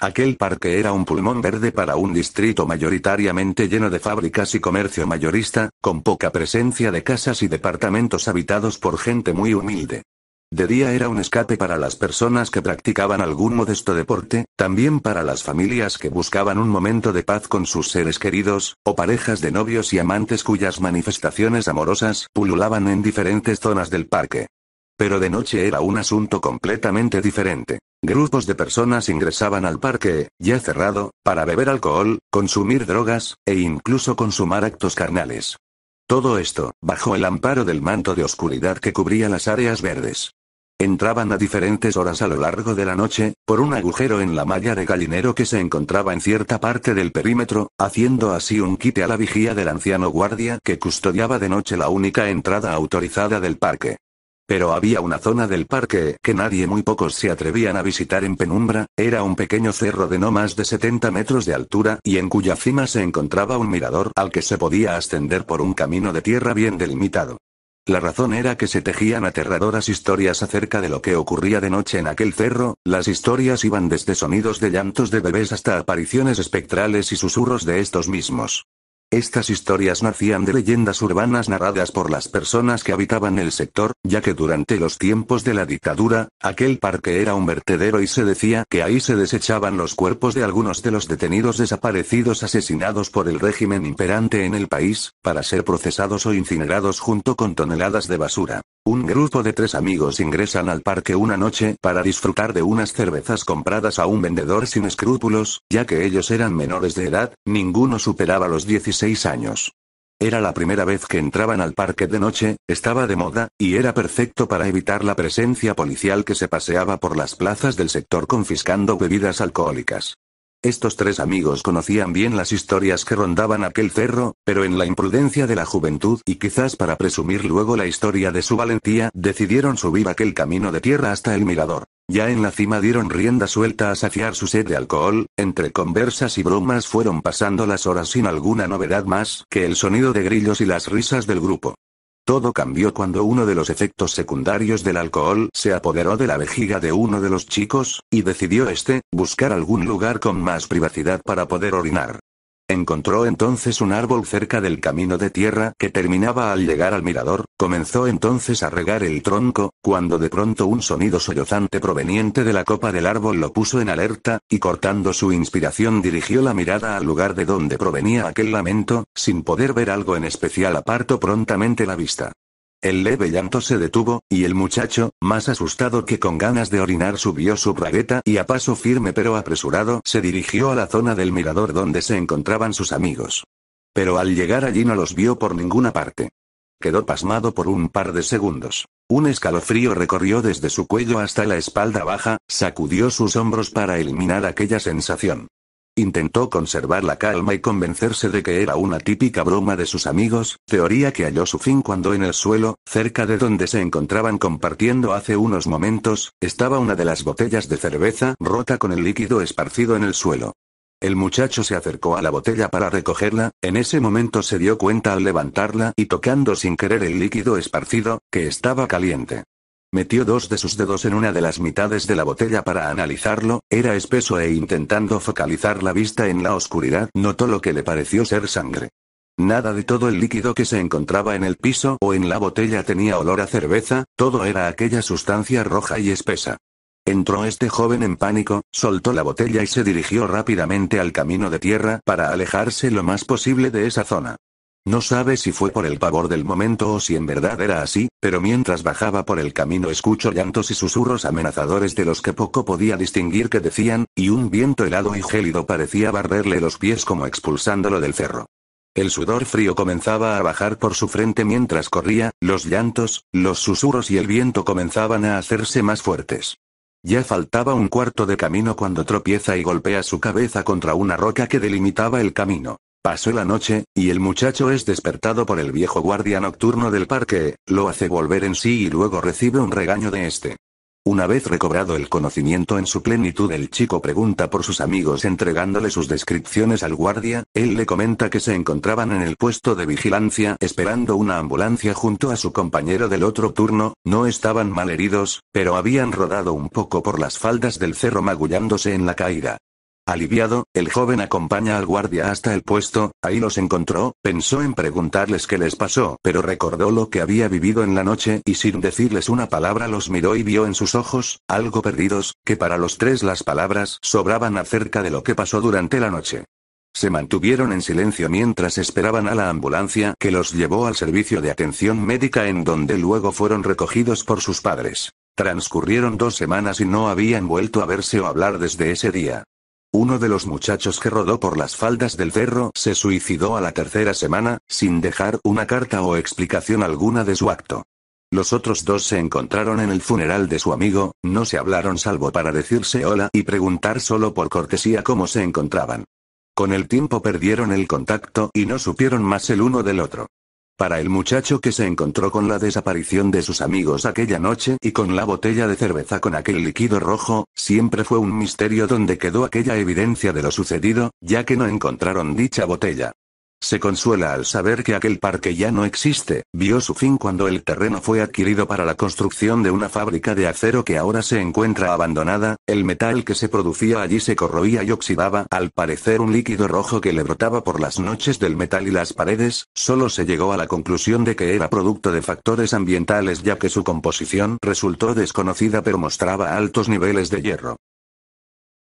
Aquel parque era un pulmón verde para un distrito mayoritariamente lleno de fábricas y comercio mayorista, con poca presencia de casas y departamentos habitados por gente muy humilde. De día era un escape para las personas que practicaban algún modesto deporte, también para las familias que buscaban un momento de paz con sus seres queridos, o parejas de novios y amantes cuyas manifestaciones amorosas pululaban en diferentes zonas del parque. Pero de noche era un asunto completamente diferente. Grupos de personas ingresaban al parque, ya cerrado, para beber alcohol, consumir drogas, e incluso consumar actos carnales. Todo esto, bajo el amparo del manto de oscuridad que cubría las áreas verdes. Entraban a diferentes horas a lo largo de la noche, por un agujero en la malla de gallinero que se encontraba en cierta parte del perímetro, haciendo así un quite a la vigía del anciano guardia que custodiaba de noche la única entrada autorizada del parque. Pero había una zona del parque que nadie, muy pocos se atrevían a visitar en penumbra, era un pequeño cerro de no más de 70 metros de altura y en cuya cima se encontraba un mirador al que se podía ascender por un camino de tierra bien delimitado. La razón era que se tejían aterradoras historias acerca de lo que ocurría de noche en aquel cerro. Las historias iban desde sonidos de llantos de bebés hasta apariciones espectrales y susurros de estos mismos. Estas historias nacían de leyendas urbanas narradas por las personas que habitaban el sector, ya que durante los tiempos de la dictadura, aquel parque era un vertedero y se decía que ahí se desechaban los cuerpos de algunos de los detenidos desaparecidos asesinados por el régimen imperante en el país, para ser procesados o incinerados junto con toneladas de basura. Un grupo de 3 amigos ingresan al parque una noche para disfrutar de unas cervezas compradas a un vendedor sin escrúpulos, ya que ellos eran menores de edad, ninguno superaba los 16 años. Era la primera vez que entraban al parque de noche, estaba de moda, y era perfecto para evitar la presencia policial que se paseaba por las plazas del sector confiscando bebidas alcohólicas. Estos 3 amigos conocían bien las historias que rondaban aquel cerro, pero en la imprudencia de la juventud y quizás para presumir luego la historia de su valentía, decidieron subir aquel camino de tierra hasta el mirador. Ya en la cima dieron rienda suelta a saciar su sed de alcohol, entre conversas y bromas fueron pasando las horas sin alguna novedad más que el sonido de grillos y las risas del grupo. Todo cambió cuando uno de los efectos secundarios del alcohol se apoderó de la vejiga de uno de los chicos, y decidió buscar algún lugar con más privacidad para poder orinar. Encontró entonces un árbol cerca del camino de tierra que terminaba al llegar al mirador, comenzó entonces a regar el tronco, cuando de pronto un sonido sollozante proveniente de la copa del árbol lo puso en alerta, y cortando su inspiración dirigió la mirada al lugar de donde provenía aquel lamento, sin poder ver algo en especial apartó prontamente la vista. El leve llanto se detuvo, y el muchacho, más asustado que con ganas de orinar, subió su bragueta y a paso firme pero apresurado se dirigió a la zona del mirador donde se encontraban sus amigos. Pero al llegar allí no los vio por ninguna parte. Quedó pasmado por un par de segundos. Un escalofrío recorrió desde su cuello hasta la espalda baja, sacudió sus hombros para eliminar aquella sensación. Intentó conservar la calma y convencerse de que era una típica broma de sus amigos, teoría que halló su fin cuando en el suelo, cerca de donde se encontraban compartiendo hace unos momentos, estaba una de las botellas de cerveza rota con el líquido esparcido en el suelo. El muchacho se acercó a la botella para recogerla, en ese momento se dio cuenta al levantarla y tocando sin querer el líquido esparcido, que estaba caliente. Metió 2 de sus dedos en una de las mitades de la botella para analizarlo, era espeso e intentando focalizar la vista en la oscuridad, notó lo que le pareció ser sangre. Nada de todo el líquido que se encontraba en el piso o en la botella tenía olor a cerveza, todo era aquella sustancia roja y espesa. Entró este joven en pánico, soltó la botella y se dirigió rápidamente al camino de tierra para alejarse lo más posible de esa zona. No sabe si fue por el pavor del momento o si en verdad era así, pero mientras bajaba por el camino escuchó llantos y susurros amenazadores de los que poco podía distinguir qué decían, y un viento helado y gélido parecía barrerle los pies como expulsándolo del cerro. El sudor frío comenzaba a bajar por su frente mientras corría, los llantos, los susurros y el viento comenzaban a hacerse más fuertes. Ya faltaba un cuarto de camino cuando tropieza y golpea su cabeza contra una roca que delimitaba el camino. Pasó la noche, y el muchacho es despertado por el viejo guardia nocturno del parque, lo hace volver en sí y luego recibe un regaño de este. Una vez recobrado el conocimiento en su plenitud, el chico pregunta por sus amigos entregándole sus descripciones al guardia, él le comenta que se encontraban en el puesto de vigilancia esperando una ambulancia junto a su compañero del otro turno, no estaban malheridos, pero habían rodado un poco por las faldas del cerro magullándose en la caída. Aliviado, el joven acompaña al guardia hasta el puesto, ahí los encontró, pensó en preguntarles qué les pasó, pero recordó lo que había vivido en la noche y sin decirles una palabra los miró y vio en sus ojos, algo perdidos, que para los tres las palabras sobraban acerca de lo que pasó durante la noche. Se mantuvieron en silencio mientras esperaban a la ambulancia que los llevó al servicio de atención médica en donde luego fueron recogidos por sus padres. Transcurrieron 2 semanas y no habían vuelto a verse o hablar desde ese día. Uno de los muchachos que rodó por las faldas del cerro se suicidó a la 3ª semana, sin dejar una carta o explicación alguna de su acto. Los otros 2 se encontraron en el funeral de su amigo, no se hablaron salvo para decirse hola y preguntar solo por cortesía cómo se encontraban. Con el tiempo perdieron el contacto y no supieron más el uno del otro. Para el muchacho que se encontró con la desaparición de sus amigos aquella noche y con la botella de cerveza con aquel líquido rojo, siempre fue un misterio dónde quedó aquella evidencia de lo sucedido, ya que no encontraron dicha botella. Se consuela al saber que aquel parque ya no existe, vio su fin cuando el terreno fue adquirido para la construcción de una fábrica de acero que ahora se encuentra abandonada, el metal que se producía allí se corroía y oxidaba, al parecer un líquido rojo que le brotaba por las noches del metal y las paredes, solo se llegó a la conclusión de que era producto de factores ambientales ya que su composición resultó desconocida pero mostraba altos niveles de hierro.